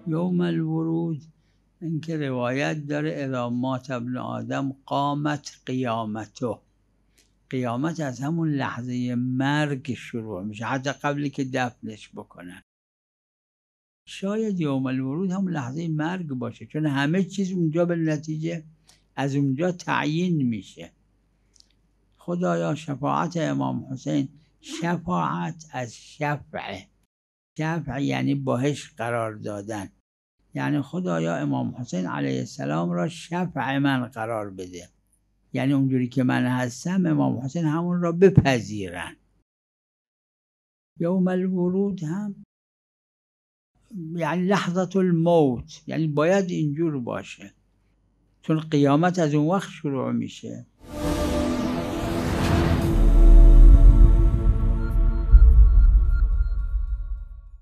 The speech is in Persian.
یوم الورود این که روایت داره اذا مات ابن آدم قامت قیامته. قیامت از همون لحظه مرگ شروع میشه، حتی قبلی که دفنش بکنن. شاید یوم الورود هم لحظه مرگ باشه، چون همه چیز اونجا به نتیجه از اونجا تعیین میشه. خدایا شفاعت امام حسین، شفاعت از شفع، شفع یعنی باهش قرار دادن، یعنی خدایا امام حسین علیه السلام را شفع من قرار بده، یعنی اونجوری که من هستم امام حسین همون را بپذیرن. یوم الورود هم یعنی لحظة الموت، یعنی باید اینجور باشه، چون قیامت از اون وقت شروع میشه.